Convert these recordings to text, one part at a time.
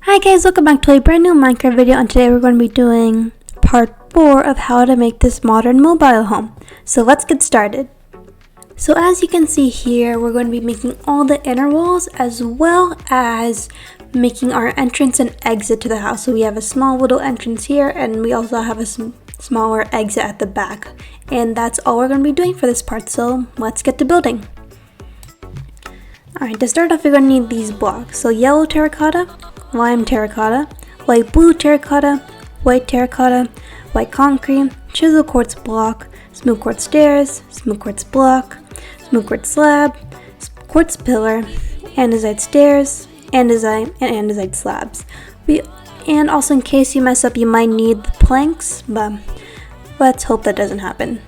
Hi guys, welcome back to a brand new Minecraft video, and today we're going to be doing part 4 of how to make this modern mobile home. So let's get started. So as you can see here, we're going to be making all the inner walls as well as making our entrance and exit to the house. So we have a small little entrance here, and we also have a smaller exit at the back. And that's all we're going to be doing for this part, so let's get to building. Alright, to start off, we're going to need these blocks. So yellow terracotta, lime terracotta, light blue terracotta, white terracotta, white concrete, chisel quartz block, smooth quartz stairs, smooth quartz block, smooth quartz slab, quartz pillar, andesite stairs, andesite, and andesite slabs. And also, in case you mess up, you might need the planks, but let's hope that doesn't happen.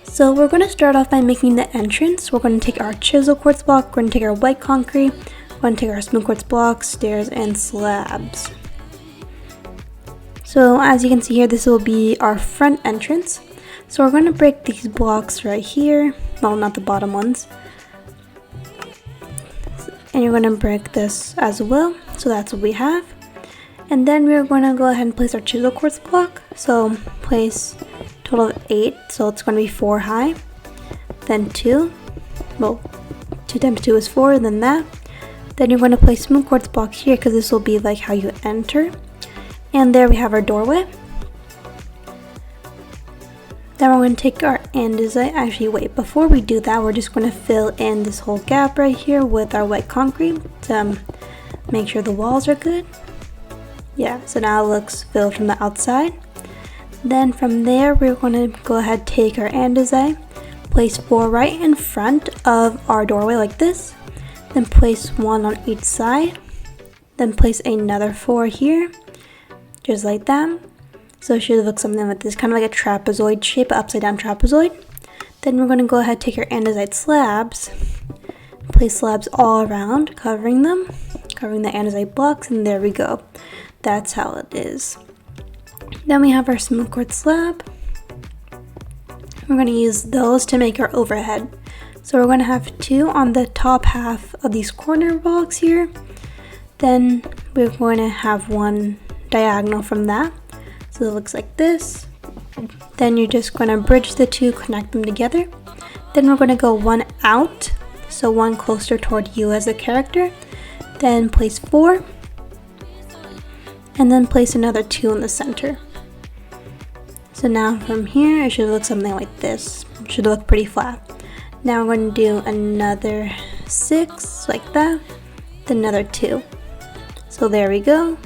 So we're going to start off by making the entrance. We're going to take our chisel quartz block, we're going to take our white concrete, we're going to take our smooth quartz blocks, stairs, and slabs. So as you can see here, this will be our front entrance. So we're going to break these blocks right here. Well, not the bottom ones. And you're going to break this as well. So that's what we have. And then we're going to go ahead and place our chisel quartz block. So place total of 8, so it's going to be 4 high, then 2, well 2 times 2 is 4, and then that. Then you're going to place smooth quartz blocks here because this will be like how you enter. And there we have our doorway. Then we're going to take our andesite. Actually, wait, before we do that, we're just going to fill in this whole gap right here with our white concrete to make sure the walls are good. Yeah, so now it looks filled from the outside. Then from there, we're going to go ahead and take our andesite, place 4 right in front of our doorway like this, then place 1 on each side, then place another 4 here, just like that. So it should look something like this, kind of like a trapezoid shape, upside down trapezoid. Then we're going to go ahead and take our andesite slabs, place slabs all around, covering them, covering the andesite blocks, and there we go. That's how it is. Then we have our smooth quartz slab. We're going to use those to make our overhead. So we're going to have 2 on the top half of these corner blocks here. Then we're going to have 1 diagonal from that. So it looks like this. Then you're just going to bridge the 2, connect them together. Then we're going to go 1 out, so 1 closer toward you as a character. Then place 4. And then place another 2 in the center. So now from here, it should look something like this. It should look pretty flat. Now we're going to do another 6 like that, then another 2. So there we go.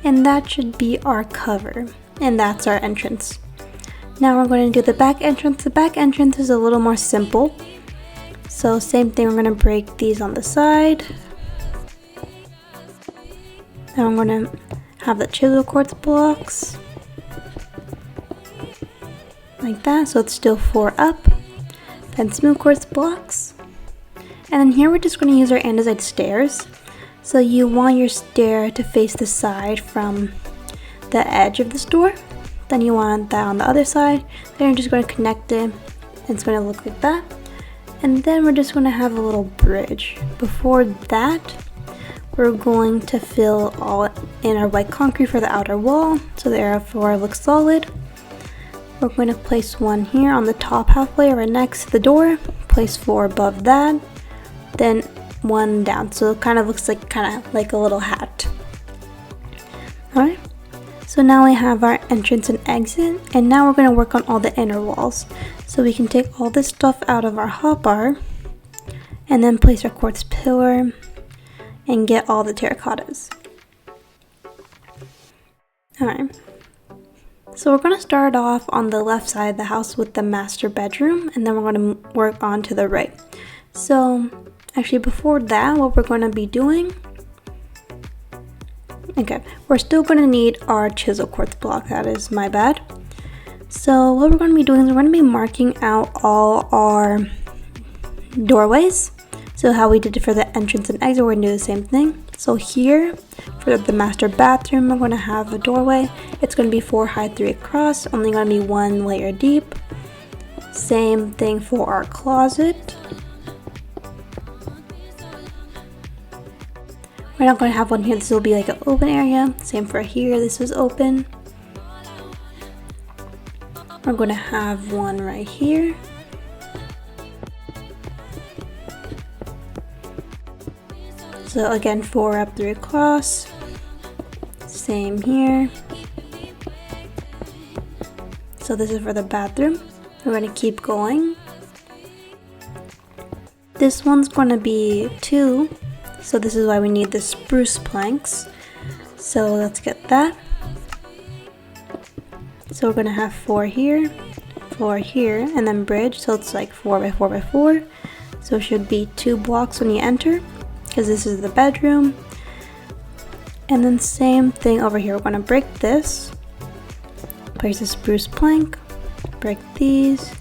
And that should be our cover. And that's our entrance. Now we're going to do the back entrance. The back entrance is a little more simple. So same thing, we're going to break these on the side. Now I'm going to have the chisel quartz blocks like that, so it's still 4 up, then smooth quartz blocks, and then here we're just going to use our andesite stairs. So you want your stair to face the side from the edge of the door, then you want that on the other side, then you're just going to connect it, and it's going to look like that. And then we're just going to have a little bridge. Before that, we're going to fill all in our white concrete for the outer wall, so therefore it looks solid. We're going to place 1 here on the top halfway right next to the door, place 4 above that, then 1 down, so it kind of looks like a little hat. Alright, so now we have our entrance and exit, and now we're going to work on all the inner walls. So we can take all this stuff out of our hotbar, and then place our quartz pillar, and get all the terracottas. Alright. So we're going to start off on the left side of the house with the master bedroom, and then we're going to work on to the right. So actually before that, what we're going to be doing, okay, we're still going to need our chisel quartz block, that is my bad. So what we're going to be doing is we're going to be marking out all our doorways. So how we did it for the entrance and exit, we're going to do the same thing. So here, for the master bathroom, we're going to have a doorway. It's going to be 4 high, 3 across, only going to be 1 layer deep. Same thing for our closet. We're not going to have one here. This will be like an open area. Same for here. This is open. We're going to have one right here. So again, 4 up, 3 across. Same here. So this is for the bathroom. We're going to keep going. This one's going to be 2. So this is why we need the spruce planks. So let's get that. So we're going to have 4 here, 4 here, and then bridge. So it's like 4 by 4 by 4. So it should be 2 blocks when you enter, because this is the bedroom. And then same thing over here. We're going to break this. Place a spruce plank. Break these.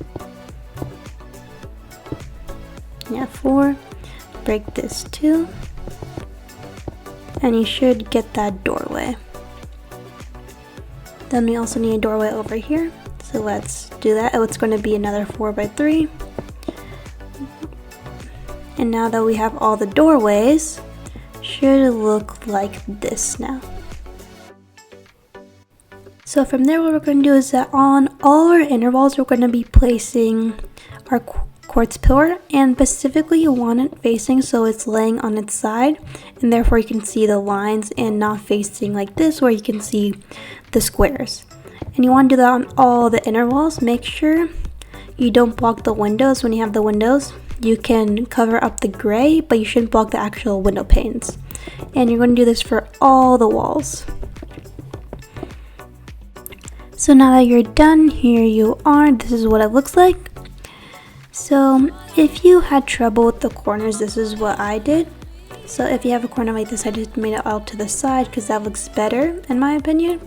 Yeah, 4. Break this too. And you should get that doorway. Then we also need a doorway over here. So let's do that. Oh, it's going to be another 4 by 3. And now that we have all the doorways, should look like this now. So from there, what we're going to do is that on all our inner walls, we're going to be placing our quartz pillar, and specifically you want it facing so it's laying on its side, and therefore you can see the lines, and not facing like this where you can see the squares. And you want to do that on all the inner walls. Make sure you don't block the windows. When you have the windows, you can cover up the gray, but you shouldn't block the actual window panes. And you're going to do this for all the walls. So now that you're done, here you are. This is what it looks like. So if you had trouble with the corners, this is what I did. So if you have a corner like this, I just made it out to the side because that looks better in my opinion.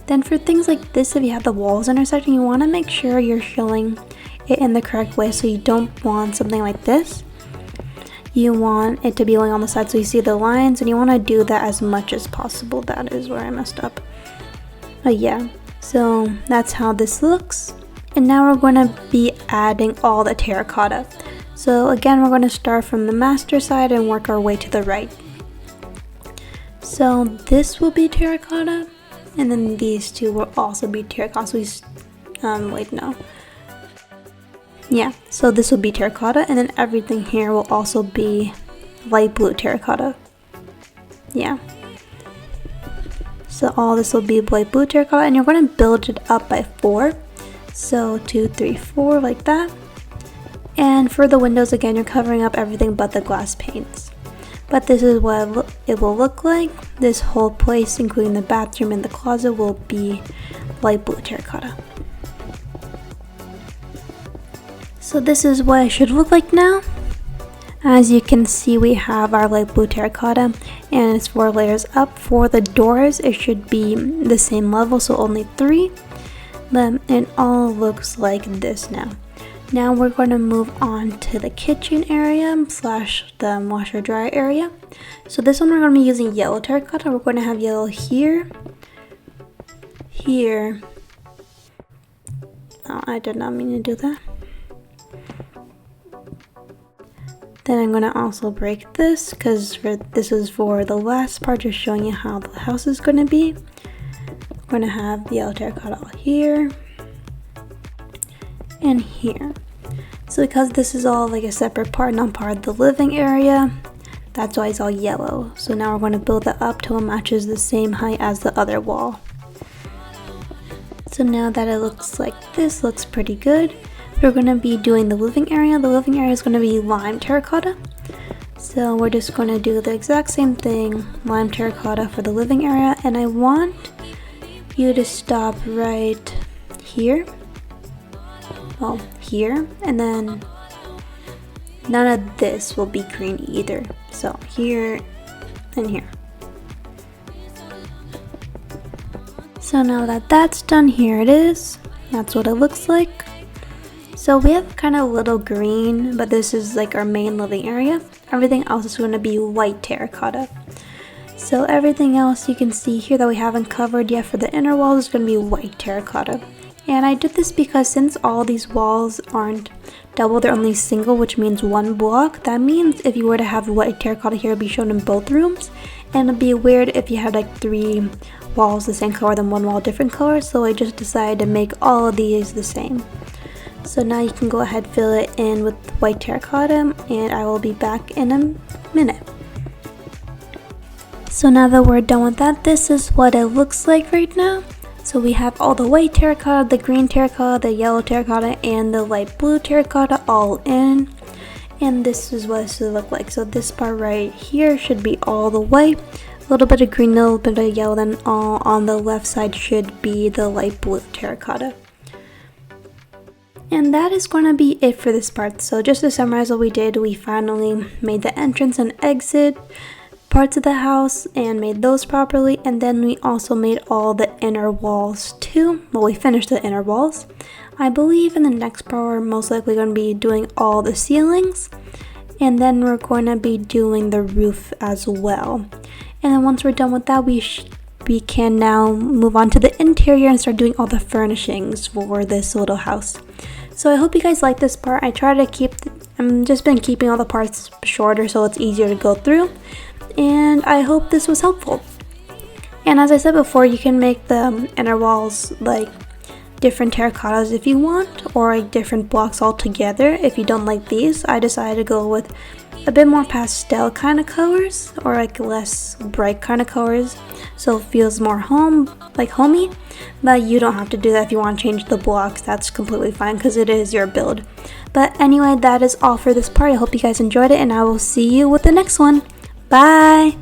Then for things like this, if you have the walls intersecting, you want to make sure you're showing it in the correct way. So you don't want something like this. You want it to be laying on the side so you see the lines, and you want to do that as much as possible. That is where I messed up. But yeah, so that's how this looks. And now we're going to be adding all the terracotta. So again, we're going to start from the master side and work our way to the right. So this will be terracotta, and then these two will also be terracotta. Yeah, so this will be terracotta, and then everything here will also be light blue terracotta. Yeah. So all this will be light blue terracotta, and you're going to build it up by 4. So 2, 3, 4 like that. And for the windows, again, you're covering up everything but the glass panes. But this is what it will look like. This whole place, including the bathroom and the closet, will be light blue terracotta. So this is what it should look like now. As you can see, we have our light blue terracotta, and it's 4 layers up. For the doors, it should be the same level, so only 3. But it all looks like this now. Now we're going to move on to the kitchen area / the washer dryer area. So this one we're going to be using yellow terracotta. We're going to have yellow here, here. Oh, I did not mean to do that. Then I'm going to also break this because this is for the last part, just showing you how the house is going to be. We're going to have yellow terracotta here and here. So because this is all like a separate part, not part of the living area, that's why it's all yellow. So now we're going to build that up till it matches the same height as the other wall. So now that it looks like this, looks pretty good. We're going to be doing the living area. The living area is going to be lime terracotta. So we're just going to do the exact same thing, lime terracotta for the living area. And I want you to stop right here. Well, here, and then none of this will be green either. So here and here. So now that that's done, here it is. That's what it looks like. So we have kind of little green, but this is like our main living area. Everything else is going to be white terracotta. So everything else you can see here that we haven't covered yet for the inner walls is going to be white terracotta. And I did this because since all these walls aren't double, they're only single, which means 1 block. That means if you were to have white terracotta here, it would be shown in both rooms. and it'd be weird if you had like 3 walls the same color, then 1 wall different color, so I just decided to make all of these the same. So now you can go ahead, fill it in with white terracotta, and I will be back in a minute. So now that we're done with that, this is what it looks like right now. So we have all the white terracotta, the green terracotta, the yellow terracotta, and the light blue terracotta all in. And this is what it should look like. So this part right here should be all the white, a little bit of green, a little bit of yellow, then all on the left side should be the light blue terracotta. And that is going to be it for this part. So just to summarize what we did, we finally made the entrance and exit parts of the house and made those properly, and then we also made all the inner walls too. Well, we finished the inner walls. I believe in the next part we're most likely going to be doing all the ceilings, and then we're going to be doing the roof as well. And then once we're done with that, we can now move on to the interior and start doing all the furnishings for this little house. So I hope you guys like this part. I try to keep, I'm just been keeping all the parts shorter so it's easier to go through. And I hope this was helpful. And as I said before, you can make the inner walls like different terracottas if you want, or like different blocks all together. If you don't like these, I decided to go with a bit more pastel kind of colors, or like less bright kind of colors, so it feels more homey. But you don't have to do that. If you want to change the blocks, that's completely fine because it is your build. But anyway, that is all for this part. I hope you guys enjoyed it, and I will see you with the next one. Bye!